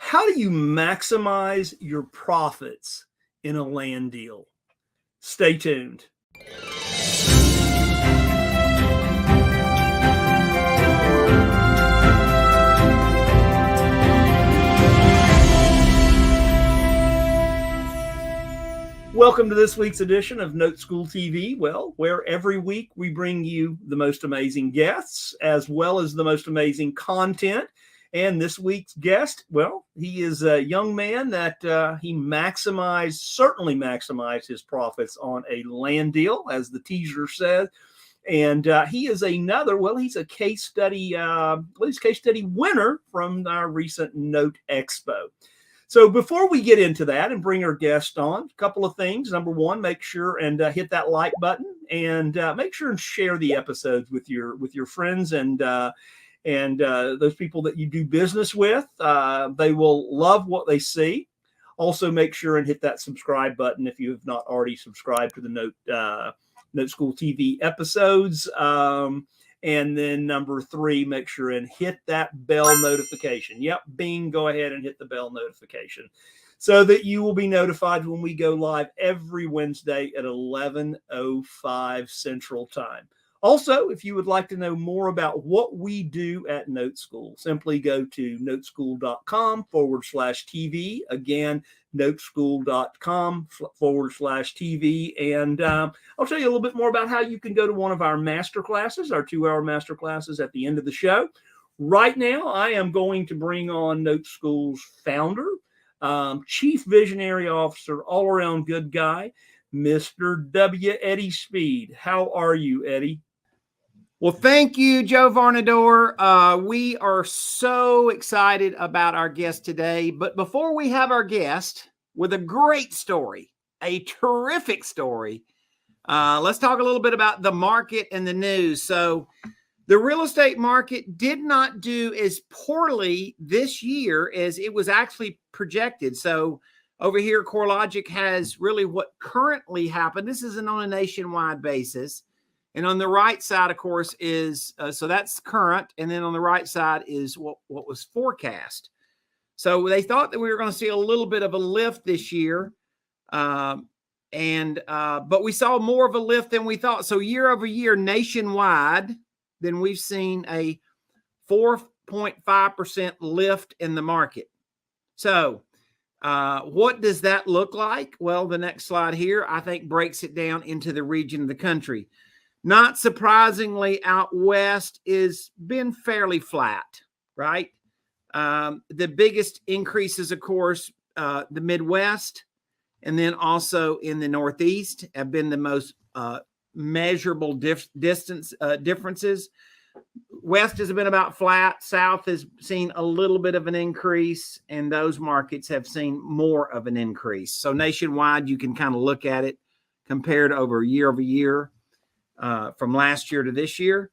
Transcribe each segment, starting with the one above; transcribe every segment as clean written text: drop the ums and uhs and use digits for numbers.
How do you maximize your profits in a land deal? Stay tuned. Welcome to this week's edition of NoteSchool TV, where every week we bring you the most amazing guests as well as the most amazing content. And this week's guest, he is a young man that he certainly maximized his profits on a land deal, as the teaser says. And he is he's a case study, case study winner from our recent Note Expo. So before we get into that and bring our guest on, a couple of things. Number one, make sure and hit that like button, and make sure and share the episodes with your friends and those people that you do business with. They will love what they see. Also, make sure and hit that subscribe button if you have not already subscribed to the NoteSchool TV episodes. And then number three, make sure and hit that bell notification. Yep, bing, go ahead and hit the bell notification so that you will be notified when we go live every Wednesday at 11:05 Central Time. Also, if you would like to know more about what we do at NoteSchool, simply go to noteschool.com/TV. Again, noteschool.com/TV. And I'll tell you a little bit more about how you can go to one of our master classes, our 2-hour master classes at the end of the show. Right now, I am going to bring on NoteSchool's founder, chief visionary officer, all-around good guy, Mr. W. Eddie Speed. How are you, Eddie? Well, thank you, Joe Varnador. We are so excited about our guest today. But before we have our guest with a great story, a terrific story, let's talk a little bit about the market and the news. So the real estate market did not do as poorly this year as it was actually projected. So over here, CoreLogic has really what currently happened. This isn't on a nationwide basis. And on the right side, of course, is, so that's current. And then on the right side is what was forecast. So they thought that we were going to see a little bit of a lift this year. But we saw more of a lift than we thought. So year over year, nationwide, then we've seen a 4.5% lift in the market. So what does that look like? Well, the next slide here, I think, breaks it down into the region of the country. Not surprisingly, out west is been fairly flat, right? The biggest increases, of course, the Midwest, and then also in the Northeast have been the most measurable differences. West has been about flat. South has seen a little bit of an increase, and those markets have seen more of an increase. So nationwide, you can kind of look at it compared over year, from last year to this year.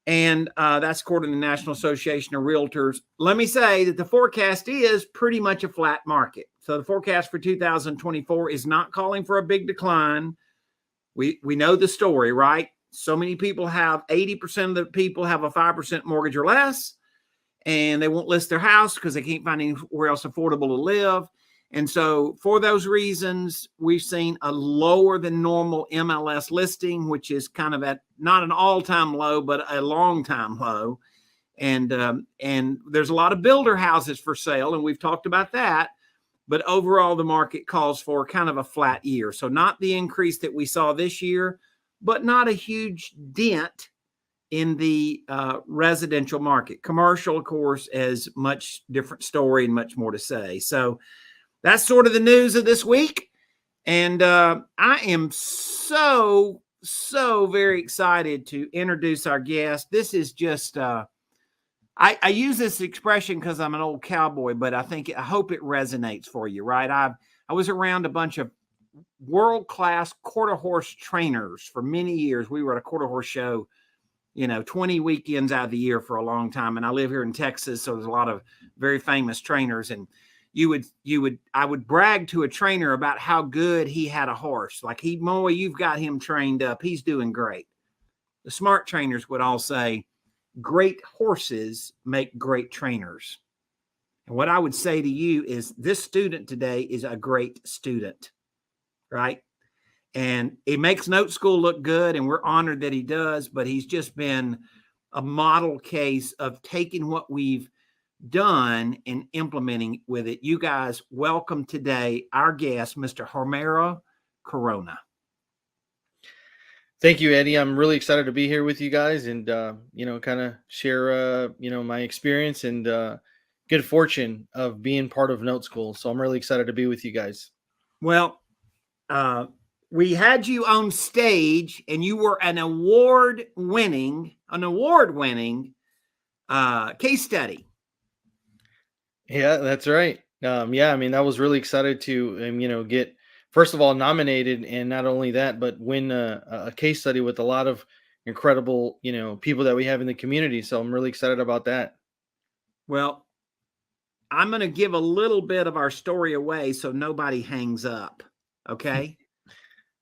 And that's according to the National Association of Realtors. Let me say that the forecast is pretty much a flat market. So the forecast for 2024 is not calling for a big decline. We know the story, right? So many people 80% of the people have a 5% mortgage or less, and they won't list their house because they can't find anywhere else affordable to live. And so for those reasons, we've seen a lower than normal MLS listing, which is kind of at not an all-time low, but a long-time low. And there's a lot of builder houses for sale, and we've talked about that. But overall, the market calls for kind of a flat year. So not the increase that we saw this year, but not a huge dent in the residential market. Commercial, of course, has much different story and much more to say. So that's sort of the news of this week. And I am so very excited to introduce our guest. This is just, I use this expression because I'm an old cowboy, but I hope it resonates for you, right? I was around a bunch of world-class quarter horse trainers for many years. We were at a quarter horse show, 20 weekends out of the year for a long time. And I live here in Texas, so there's a lot of very famous trainers. And I would brag to a trainer about how good he had a horse. Like, Moy, you've got him trained up. He's doing great. The smart trainers would all say, great horses make great trainers. And what I would say to you is this student today is a great student, right? And it makes NoteSchool look good, and we're honored that he does, but he's just been a model case of taking what we've done and implementing with it. You guys, welcome today our guest, Mr. Homero Corona. Thank you, Eddie. I'm really excited to be here with you guys and, kind of share, my experience and good fortune of being part of NoteSchool. So I'm really excited to be with you guys. Well, we had you on stage and you were an award-winning case study. Yeah, that's right. I was really excited to, get, first of all, nominated, and not only that, but win a case study with a lot of incredible, people that we have in the community. So I'm really excited about that. Well, I'm going to give a little bit of our story away so nobody hangs up. Okay.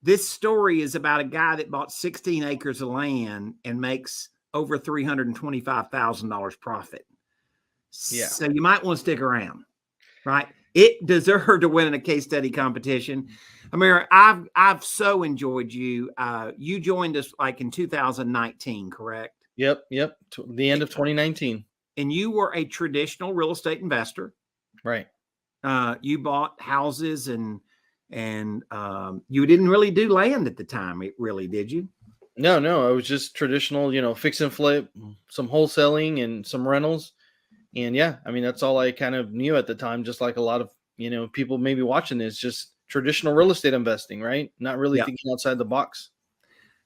This story is about a guy that bought 16 acres of land and makes over $325,000 profit. Yeah. So you might want to stick around, right? It deserved to win in a case study competition. Amir, I've so enjoyed you. You joined us like in 2019, correct? Yep. The end of 2019. And you were a traditional real estate investor. Right. You bought houses and you didn't really do land at the time, really, did you? No, I was just traditional, fix and flip, some wholesaling and some rentals. And yeah, that's all I kind of knew at the time, just like a lot of, people maybe watching this, just traditional real estate investing, right? Not really thinking outside the box.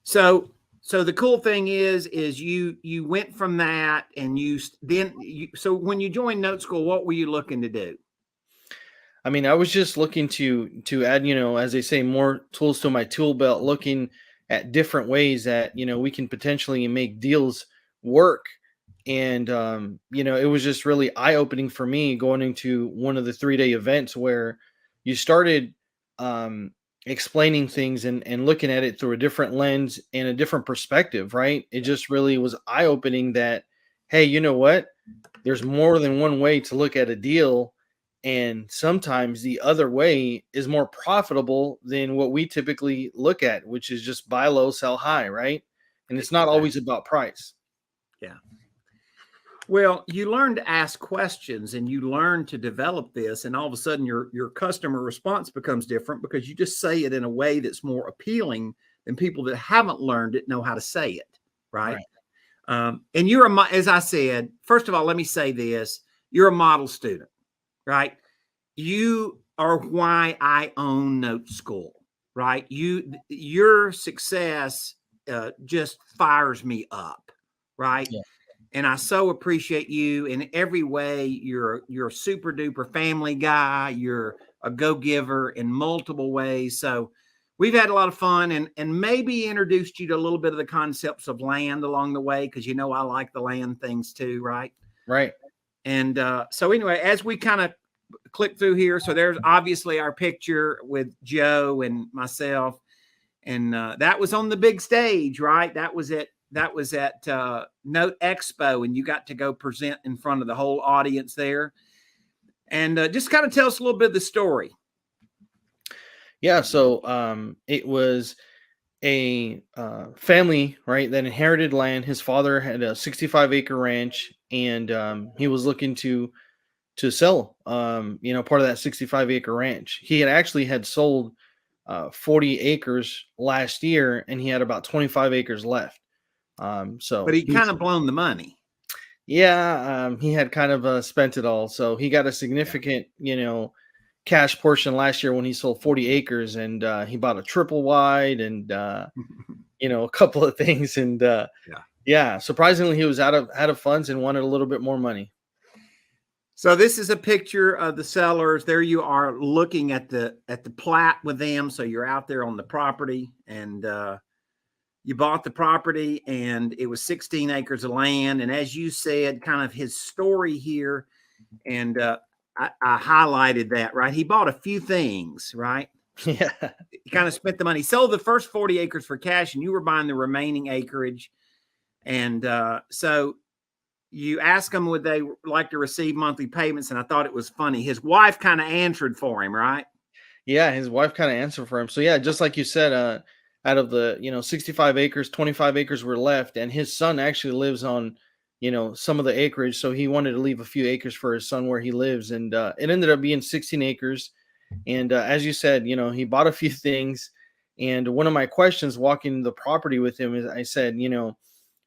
So the cool thing is you went from that and so when you joined NoteSchool, what were you looking to do? I was just looking to add, as they say, more tools to my tool belt, looking at different ways that, we can potentially make deals work. And, it was just really eye-opening for me going into one of the 3-day events where you started explaining things and looking at it through a different lens and a different perspective, right? It just really was eye-opening that, hey, you know what? There's more than one way to look at a deal. And sometimes the other way is more profitable than what we typically look at, which is just buy low, sell high, right? And it's not always about price. Yeah. Well, you learn to ask questions and you learn to develop this, and all of a sudden your customer response becomes different because you just say it in a way that's more appealing than people that haven't learned it know how to say it, right? And you're as I said, first of all, let me say this: you're a model student, right? You are why I own NoteSchool, right? Your success just fires me up, right? Yeah. And I so appreciate you in every way. You're a super duper family guy. You're a go-giver in multiple ways. So we've had a lot of fun and maybe introduced you to a little bit of the concepts of land along the way, because I like the land things too, right? Right. And so anyway, as we kind of click through here, so there's obviously our picture with Joe and myself, and that was on the big stage, right? That was at Note Expo, and you got to go present in front of the whole audience there. And just kind of tell us a little bit of the story. Yeah, so it was a family, right, that inherited land. His father had a 65-acre ranch, and he was looking to sell, part of that 65-acre ranch. He had sold 40 acres last year, and he had about 25 acres left. But he kind of blown the money. Yeah, he had kind of spent it all. So he got a significant, cash portion last year when he sold 40 acres, and he bought a triple wide and a couple of things. And surprisingly, he was out of funds and wanted a little bit more money. So this is a picture of the sellers. There you are looking at the plat with them. So you're out there on the property, and you bought the property, and it was 16 acres of land. And as you said, kind of his story here, and I highlighted that, right? He bought a few things, right? Yeah. He kind of spent the money, sold the first 40 acres for cash, and you were buying the remaining acreage. And so you ask them would they like to receive monthly payments, and I thought it was funny. His wife kind of answered for him, right? Yeah, his wife kind of answered for him. So yeah, just like you said, out of the 65 acres, 25 acres were left, and his son actually lives on some of the acreage. So he wanted to leave a few acres for his son where he lives, and it ended up being 16 acres. And as you said, he bought a few things. And one of my questions walking the property with him is, I said,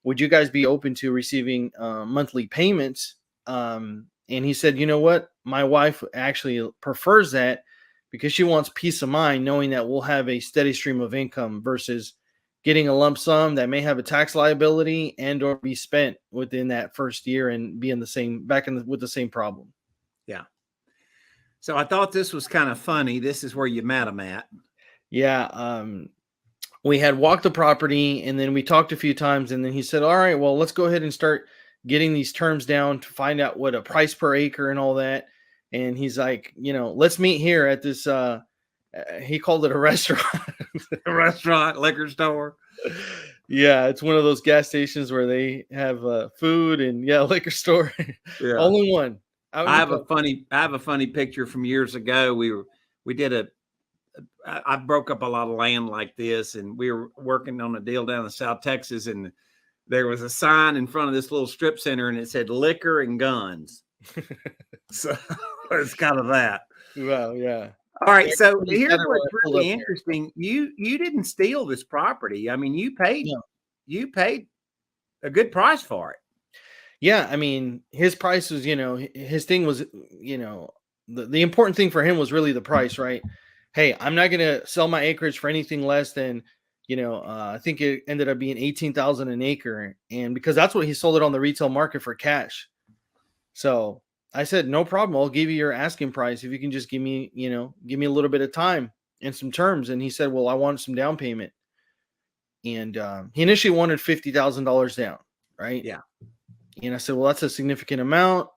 would you guys be open to receiving monthly payments? And he said, you know what, my wife actually prefers that, because she wants peace of mind knowing that we'll have a steady stream of income versus getting a lump sum that may have a tax liability and or be spent within that first year and be in the same with the same problem. Yeah. So I thought this was kind of funny. This is where you met him at. Yeah. We had walked the property, and then we talked a few times, and then he said, all right, well, let's go ahead and start getting these terms down to find out what a price per acre and all that. And he's like, let's meet here at this, he called it a restaurant. A restaurant, liquor store. Yeah, it's one of those gas stations where they have food and liquor store. Yeah. Only one. I have a funny picture from years ago. I broke up a lot of land like this, and we were working on a deal down in South Texas, and there was a sign in front of this little strip center, and it said liquor and guns. So it's kind of that. Well, yeah. All right. So here's what's really interesting. You didn't steal this property. I mean, you paid a good price for it. Yeah. I mean, his price was, his thing was, the important thing for him was really the price, right? Hey, I'm not going to sell my acreage for anything less than, I think it ended up being $18,000 an acre. And because that's what he sold it on the retail market for cash. So I said, no problem. I'll give you your asking price if you can just give me a little bit of time and some terms. And he said, well, I want some down payment. And he initially wanted $50,000 down, right? Yeah. And I said, well, that's a significant amount.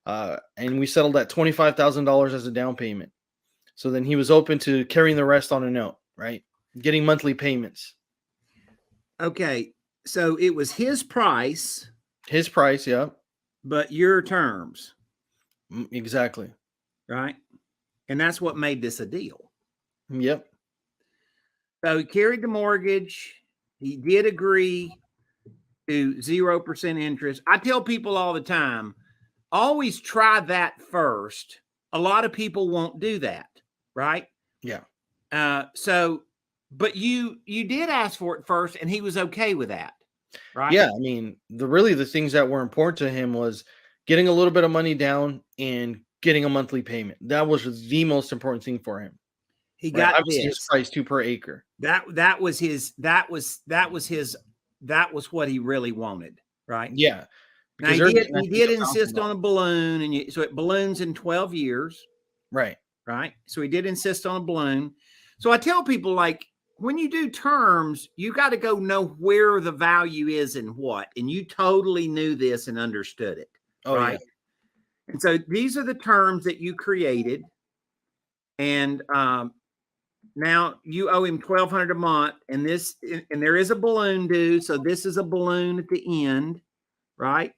And we settled at $25,000 as a down payment. So then he was open to carrying the rest on a note, right? Getting monthly payments. Okay. So it was his price. His price, yeah. But your terms. Exactly. Right. And that's what made this a deal. Yep. So he carried the mortgage. He did agree to 0% interest. I tell people all the time, always try that first. A lot of people won't do that. Right. Yeah. But you did ask for it first, and he was okay with that. Right. Yeah. I mean, the things that were important to him was getting a little bit of money down and getting a monthly payment. That was the most important thing for him. He got his price $2 per acre. That was what he really wanted. Right. Yeah. Now he did insist on a balloon, and so it balloons in 12 years. Right. Right. So he did insist on a balloon. So I tell people, like, when you do terms, you got to go know where the value is and what. And you totally knew this and understood it. Oh, right. Yeah. And so these are the terms that you created. And now you owe him $1,200 a month. And there is a balloon due. So this is a balloon at the end. Right.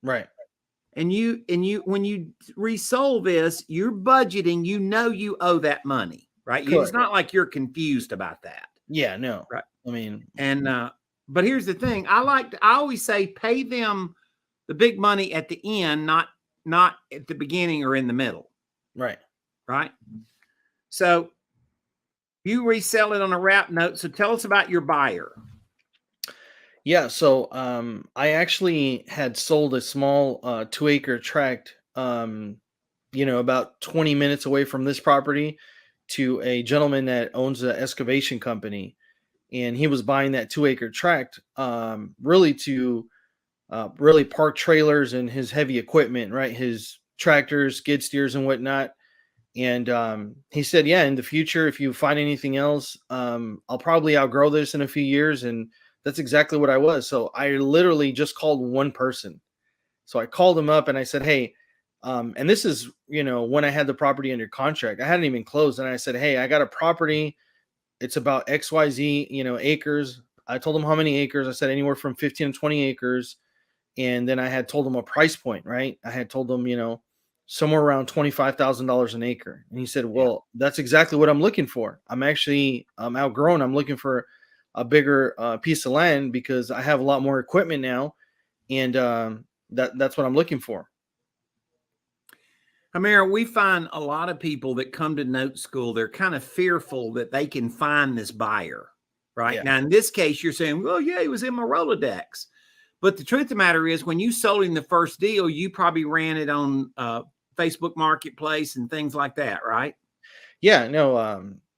Right. And when you resold this, you're budgeting, you owe that money, right? It's not like you're confused about that. Yeah, no. Right. I mean, and but here's the thing. I always say pay them the big money at the end, not at the beginning or in the middle. Right. Right. So you resell it on a wrap note. So tell us about your buyer. Yeah, so I actually had sold a small 2-acre tract, about 20 minutes away from this property to a gentleman that owns an excavation company. And he was buying that 2-acre tract really to really park trailers and his heavy equipment, right? His tractors, skid steers and whatnot. And he said, yeah, in the future, if you find anything else, I'll probably outgrow this in a few years. And that's exactly what I was. So I literally just called one person. So I called him up and I said, hey, and this is, when I had the property under contract, I hadn't even closed. And I said, hey, I got a property. It's about XYZ, acres. I told him how many acres. I said anywhere from 15 to 20 acres. And then I had told him a price point, right? I had told him, somewhere around $25,000 an acre. And he said, well, that's exactly what I'm looking for. I'm actually outgrown. I'm looking for a bigger piece of land because I have a lot more equipment now. And that's what I'm looking for. Amir, we find a lot of people that come to Note School, they're kind of fearful that they can find this buyer, right? Yeah. Now, in this case, you're saying, well, yeah, he was in my Rolodex. But the truth of the matter is, when you sold him the first deal, you probably ran it on Facebook Marketplace and things like that, right? Yeah, no,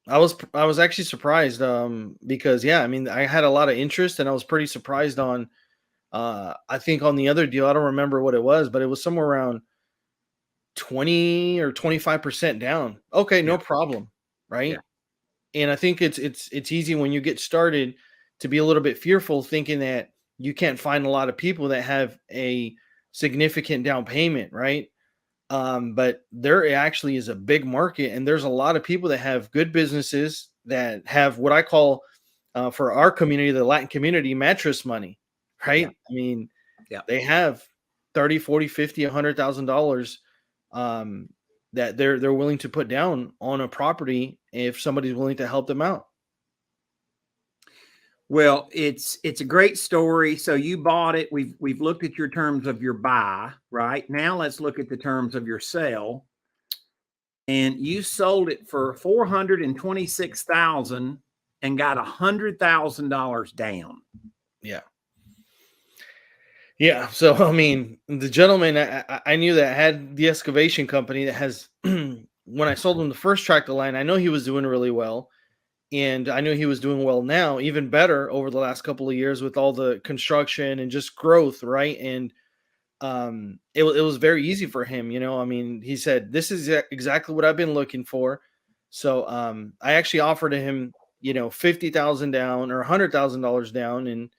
I was actually surprised because I had a lot of interest, and I was pretty surprised on I think on the other deal, I don't remember what it was, but it was somewhere around 20 or 25% down. Okay, no problem, right? Yeah. And I think it's easy when you get started to be a little bit fearful, thinking that you can't find a lot of people that have a significant down payment, right? But there actually is a big market, and there's a lot of people that have good businesses that have what I call for our community, the Latin community, mattress money, right? Yeah. I mean, they have 30, 40, 50, $100,000 that they're willing to put down on a property if somebody's willing to help them out. Well, it's a great story. So you bought it. We've looked at your terms of your buy, right? Now let's look at the terms of your sale. And you sold it for $426,000 and got $100,000 down. Yeah. Yeah. So, I mean, the gentleman, I knew that had the excavation company that has, when I sold him the first tract of land, I know he was doing really well. And I knew he was doing well now, even better over the last couple of years with all the construction and just growth, right? And it was very easy for him, I mean, he said, this is exactly what I've been looking for. So I actually offered him, $50,000 down or $100,000 down, and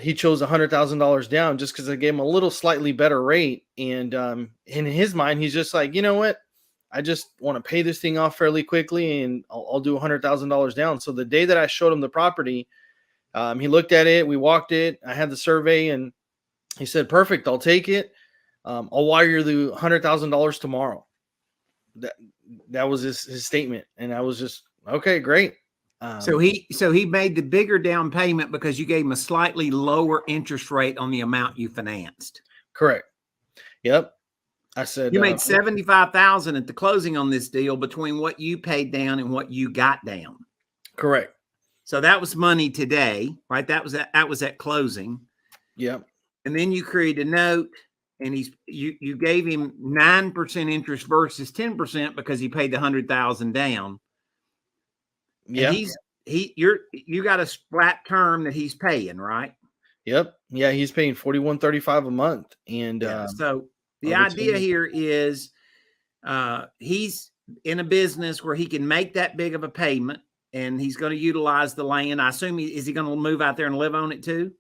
he chose $100,000 down just because I gave him a little slightly better rate. And in his mind, he's just like, you know what? I just want to pay this thing off fairly quickly, and I'll do $100,000 down. So the day that I showed him the property, he looked at it, we walked it, I had the survey, and he said, perfect, I'll take it. I'll wire you the $100,000 tomorrow. That was his statement. And I was just, okay, great. So he made the bigger down payment because you gave him a slightly lower interest rate on the amount you financed. Correct. Yep. I said you made $75,000 at the closing on this deal between what you paid down and what you got down. Correct. So that was money today, right? That was at closing. Yep. And then you created a note, and you gave him 9% interest versus 10% because he paid the $100,000 down. Yeah. You got a flat term that he's paying, right? Yep. Yeah, he's paying $41.35 a month. And so the idea here is he's in a business where he can make that big of a payment, and he's going to utilize the land. I assume is he going to move out there and live on it too?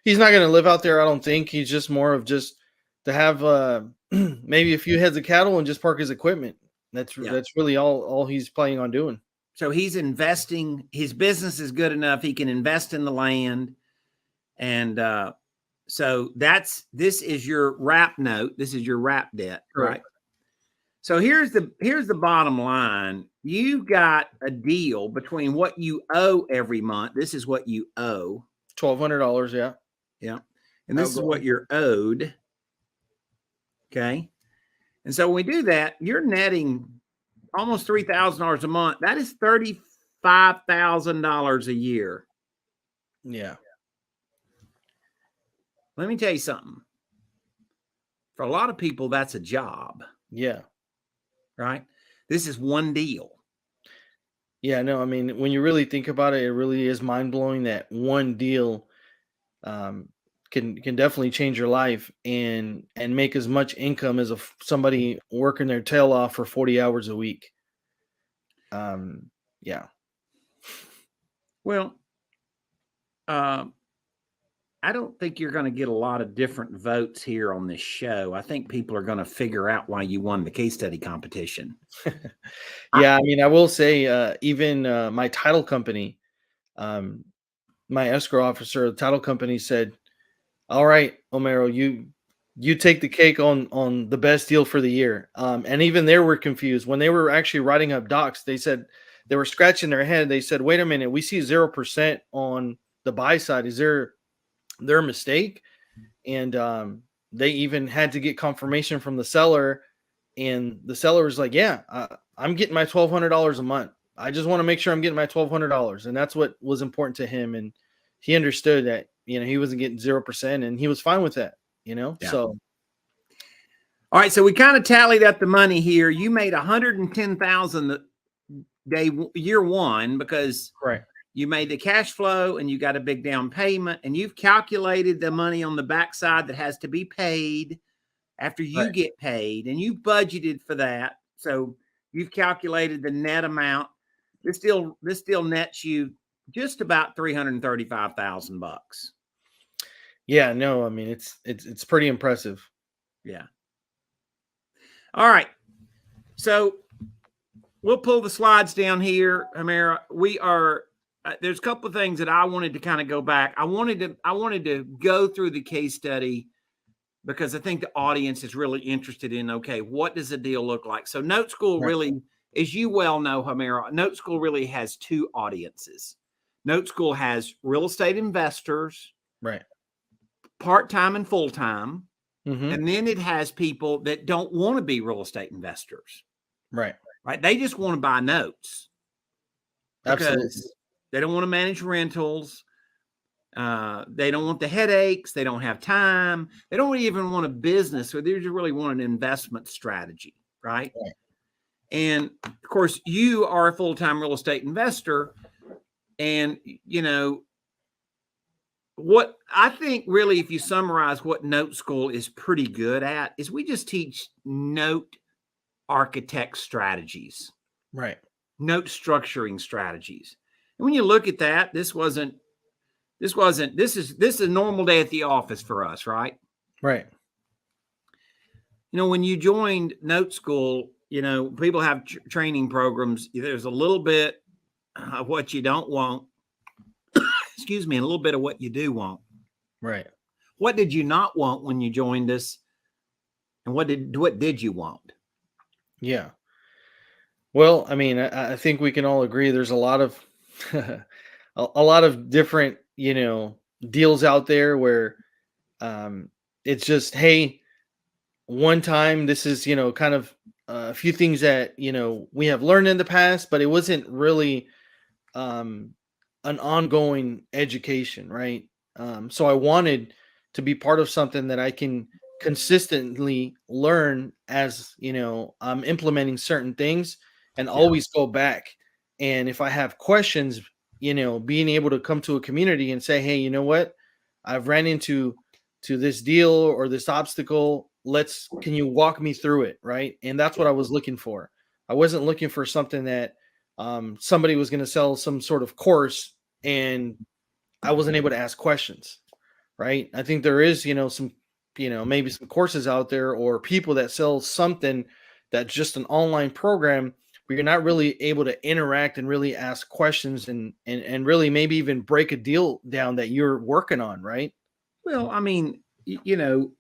He's not going to live out there, I don't think. He's just more of just to have maybe a few heads of cattle and just park his equipment. That's really all he's planning on doing. So he's investing. His business is good enough. He can invest in the land. And so this is your wrap note. This is your wrap debt, right? So here's the bottom line. You got a deal between what you owe every month. This is what you owe. $1,200. Yeah. Yeah. And this is what you're owed. Okay. And so when we do that, you're netting almost $3,000 a month. That is $35,000 a year. Yeah. Let me tell you something. For a lot of people, that's a job. Yeah. Right? This is one deal. Yeah, no, I mean, when you really think about it, it really is mind-blowing that one deal can definitely change your life and make as much income as somebody working their tail off for 40 hours a week. Yeah. Well, I don't think you're going to get a lot of different votes here on this show. I think people are going to figure out why you won the case study competition. Yeah, I mean, I will say, even my title company, my escrow officer, the title company said, All right, Homero, you take the cake on the best deal for the year. And even they were confused when they were actually writing up docs. They said they were scratching their head. They said, "Wait a minute, we see 0% on the buy side. Is there a mistake?" And they even had to get confirmation from the seller, and the seller was like, "Yeah, I'm getting my $1,200 a month. I just want to make sure I'm getting my $1,200," and that's what was important to him. And he understood that he wasn't getting 0%, and he was fine with that. Yeah. So all right, so we kind of tallied up the money here. You made 110,000 year one because right. you made the cash flow and you got a big down payment, and you've calculated the money on the backside that has to be paid after you get paid, and you budgeted for that. So you've calculated the net amount. This deal nets you just about $335,000. Yeah, no, I mean it's pretty impressive. Yeah. All right. So we'll pull the slides down here, Amir. We are there's a couple of things that I wanted to kind of go back. I wanted to go through the case study because I think the audience is really interested in, okay, what does a deal look like? So NoteSchool really, as you well know, Homero, NoteSchool really has two audiences. NoteSchool has real estate investors, right, part-time and full-time, mm-hmm. and then it has people that don't want to be real estate investors. Right. They just want to buy notes. Absolutely. They don't want to manage rentals. They don't want the headaches. They don't have time. They don't even want a business, or they just really want an investment strategy, right? And of course, you are a full-time real estate investor. And, what I think really, if you summarize what NoteSchool is pretty good at, is we just teach note architect strategies, right? Note structuring strategies. And when you look at that, this is a normal day at the office for us, right? Right. When you joined NoteSchool, people have training programs. There's a little bit of what you don't want, excuse me, and a little bit of what you do want. Right. What did you not want when you joined us? And what did you want? Yeah. Well, I mean, I think we can all agree there's a lot of a lot of different, deals out there where it's just, hey, one time, this is, kind of a few things that, we have learned in the past, but it wasn't really an ongoing education, right? So I wanted to be part of something that I can consistently learn as, I'm implementing certain things and always go back. And if I have questions, being able to come to a community and say, hey, you know what? I've ran into this deal or this obstacle. Can you walk me through it? Right. And that's what I was looking for. I wasn't looking for something that somebody was going to sell some sort of course and I wasn't able to ask questions. Right. I think there is, some, maybe some courses out there or people that sell something that's just an online program where you're not really able to interact and really ask questions and really maybe even break a deal down that you're working on, right? Well, I mean, I look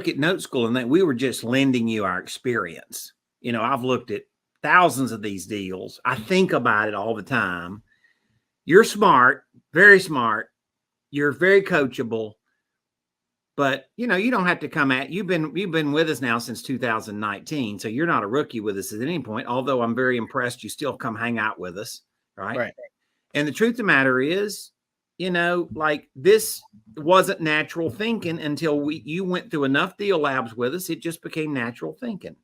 at NoteSchool and that we were just lending you our experience. I've looked at thousands of these deals. I think about it all the time. You're smart, very smart. You're very coachable. But, you don't have to come you've been with us now since 2019. So you're not a rookie with us at any point, although I'm very impressed you still come hang out with us. Right. And the truth of the matter is, this wasn't natural thinking until you went through enough deal labs with us. It just became natural thinking.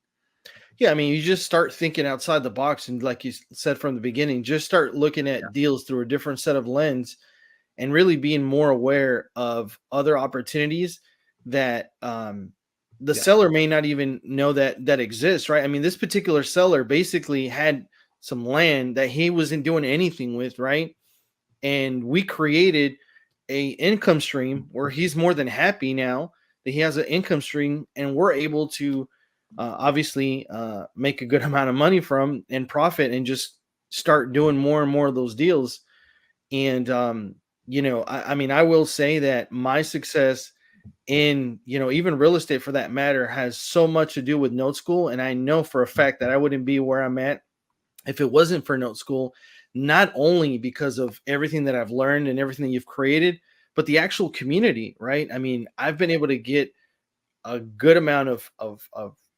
Yeah. I mean, you just start thinking outside the box. And like you said from the beginning, just start looking at deals through a different set of lens and really being more aware of other opportunities that the seller may not even know that exists, right? I mean, this particular seller basically had some land that he wasn't doing anything with, right? And we created a income stream where he's more than happy now that he has an income stream, and we're able to obviously make a good amount of money from and profit and just start doing more and more of those deals. And I mean, I will say that my success in, even real estate for that matter, has so much to do with NoteSchool. And I know for a fact that I wouldn't be where I'm at if it wasn't for NoteSchool, not only because of everything that I've learned and everything that you've created, but the actual community, right? I mean, I've been able to get a good amount of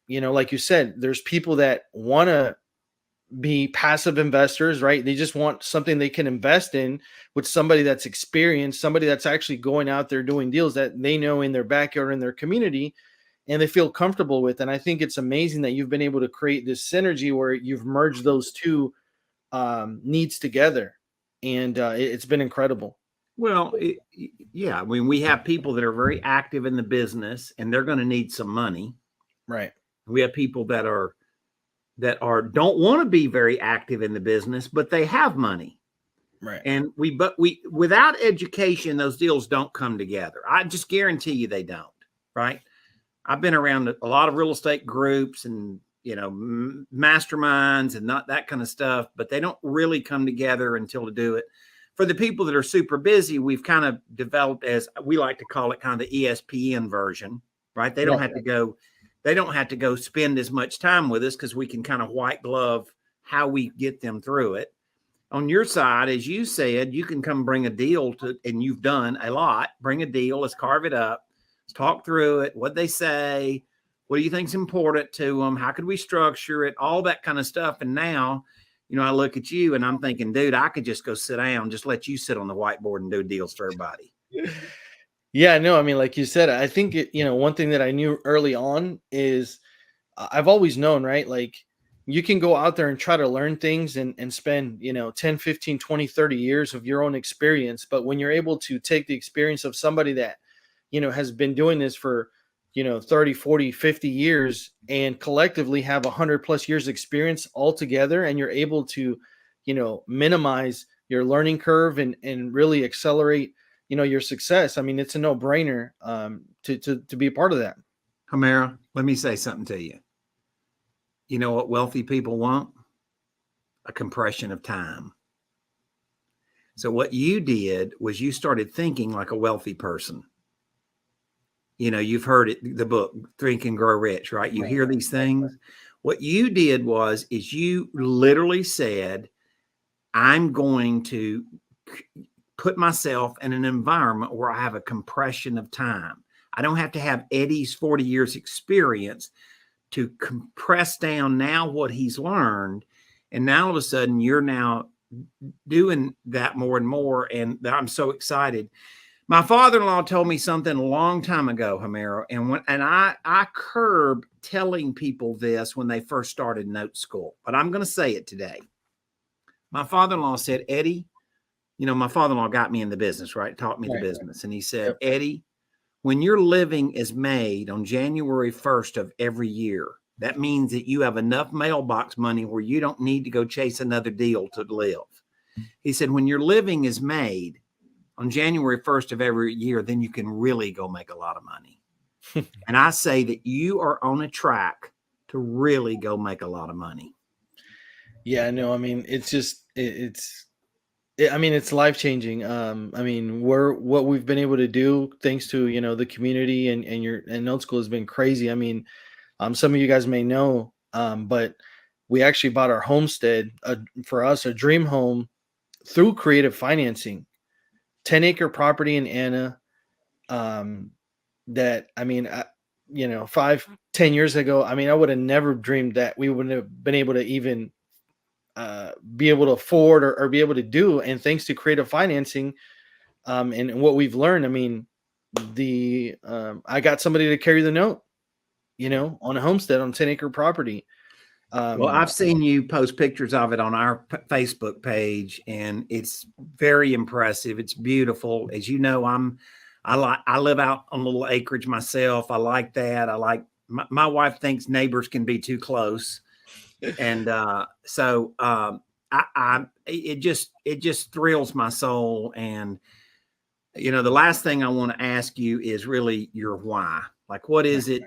like you said, there's people that want to be passive investors, right? They just want something they can invest in with somebody that's experienced, somebody that's actually going out there doing deals that they know in their backyard, in their community, and they feel comfortable with. And I think it's amazing that you've been able to create this synergy where you've merged those two needs together. And it's been incredible. Well, yeah. I mean, we have people that are very active in the business and they're going to need some money. Right. We have people that don't want to be very active in the business, but they have money. Right. And without education, those deals don't come together. I just guarantee you they don't. Right. I've been around a lot of real estate groups and, masterminds and not that kind of stuff, but they don't really come together until to do it. For the people that are super busy, we've kind of developed, as we like to call it, kind of the ESPN version, right? They don't have to go. They don't have to go spend as much time with us because we can kind of white glove how we get them through it. On your side, as you said, you can come bring a deal and you've done a lot. Bring a deal. Let's carve it up. Let's talk through it. What they say. What do you think is important to them? How could we structure it? All that kind of stuff. And now, I look at you and I'm thinking, dude, I could just go sit down, just let you sit on the whiteboard and do deals for everybody. Yeah, no, I mean, like you said, I think one thing that I knew early on is I've always known, right? Like you can go out there and try to learn things and spend, 10, 15, 20, 30 years of your own experience. But when you're able to take the experience of somebody that, has been doing this for, 30, 40, 50 years and collectively have 100+ years experience all together, and you're able to, minimize your learning curve and really accelerate your success. I mean, it's a no-brainer to be a part of that. Homero, let me say something to you. You know what wealthy people want? A compression of time. So what you did was you started thinking like a wealthy person. You've heard it, the book, Think and Grow Rich, right? You hear these things. What you did is you literally said, I'm going to put myself in an environment where I have a compression of time. I don't have to have Eddie's 40 years experience to compress down now what he's learned. And now all of a sudden you're now doing that more and more. And I'm so excited. My father-in-law told me something a long time ago, Homero, and I curb telling people this when they first started NoteSchool, but I'm going to say it today. My father-in-law said, Eddie, my father-in-law got me in the business, right? Taught me the business. And he said, Eddie, when your living is made on January 1st of every year, that means that you have enough mailbox money where you don't need to go chase another deal to live. He said, when your living is made on January 1st of every year, then you can really go make a lot of money. And I say that you are on a track to really go make a lot of money. Yeah, no, I mean, it's just, it's life-changing. I mean, what we've been able to do thanks to, the community and NoteSchool has been crazy. I mean, some of you guys may know, but we actually bought our homestead, for us, a dream home through creative financing. 10-acre property in Anna, that, I mean, 5-10 years ago, I mean, I would have never dreamed that we wouldn't have been able to even be able to afford or be able to do. And thanks to creative financing and what we've learned, I mean, I got somebody to carry the note, on a homestead on 10-acre property. Well, I've seen you post pictures of it on our Facebook page, and it's very impressive. It's beautiful. As you know, I live out on a little acreage myself. I like that. I like my wife thinks neighbors can be too close, and so it just thrills my soul. And the last thing I want to ask you is really your why. Like, what is it?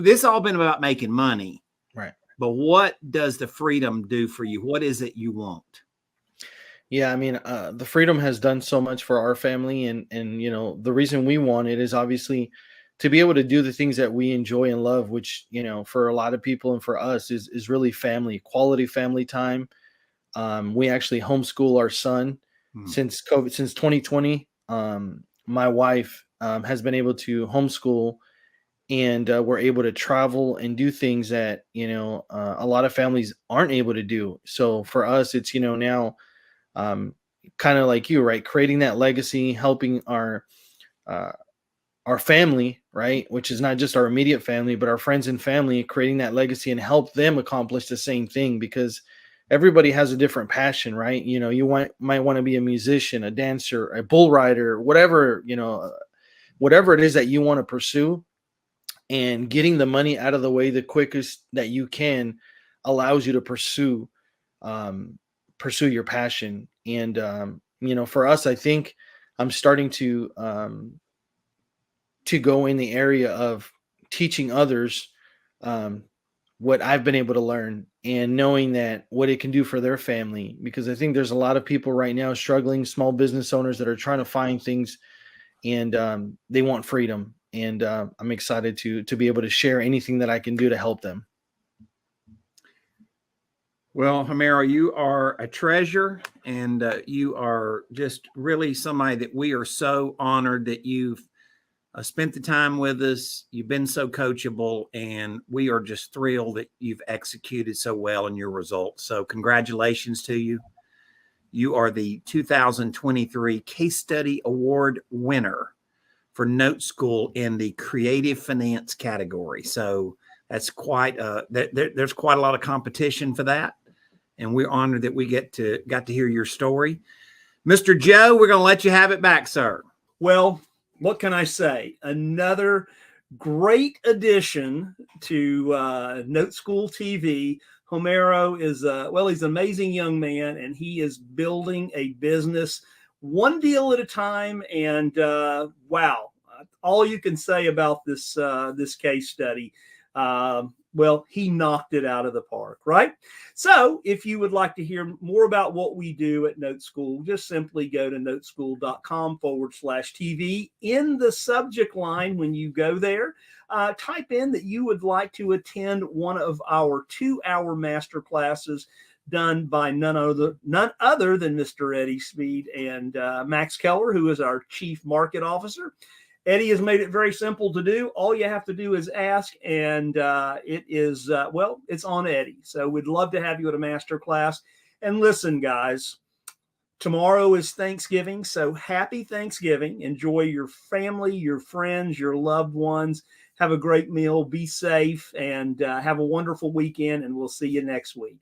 This all been about making money. Right. But what does the freedom do for you? What is it you want? Yeah, I mean, the freedom has done so much for our family, and the reason we want it is obviously to be able to do the things that we enjoy and love, which for a lot of people and for us is really family, quality family time. We actually homeschool our son Hmm. since COVID, since 2020. My wife has been able to homeschool, and we're able to travel and do things that a lot of families aren't able to do. So for us, it's now um, kind of like you, right? Creating that legacy, helping uh, our family, right? Which is not just our immediate family, but our friends and family, creating that legacy and help them accomplish the same thing, because everybody has a different passion, right? Might want to be a musician, a dancer, a bull rider, whatever, whatever it is that you want to pursue, and getting the money out of the way the quickest that you can allows you to um, pursue your passion. And for us, I think I'm starting to go in the area of teaching others um, what I've been able to learn, and knowing that what it can do for their family. Because I think there's a lot of people right now struggling, small business owners that are trying to find things, and they want freedom. And I'm excited to be able to share anything that I can do to help them. Well, Homero, you are a treasure, and you are just really somebody that we are so honored that you've spent the time with us. You've been so coachable, and we are just thrilled that you've executed so well in your results. So congratulations to you. You are the 2023 Case Study Award winner for NoteSchool in the Creative Finance category. So that's there's quite a lot of competition for that, and we're honored that we got to hear your story. Mr. Joe, we're going to let you have it back, sir. Well, what can I say? Another great addition to NoteSchool TV. Homero is, he's an amazing young man, and he is building a business one deal at a time. And wow, all you can say about this case study. He knocked it out of the park, right? So if you would like to hear more about what we do at NoteSchool, just simply go to noteschool.com/TV. In the subject line, when you go there, type in that you would like to attend one of our 2-hour master classes done by none other than Mr. Eddie Speed and Max Keller, who is our Chief Market Officer. Eddie has made it very simple to do. All you have to do is ask, and it's on Eddie. So we'd love to have you at a master class. And listen, guys, tomorrow is Thanksgiving, so happy Thanksgiving. Enjoy your family, your friends, your loved ones. Have a great meal, be safe, and have a wonderful weekend, and we'll see you next week.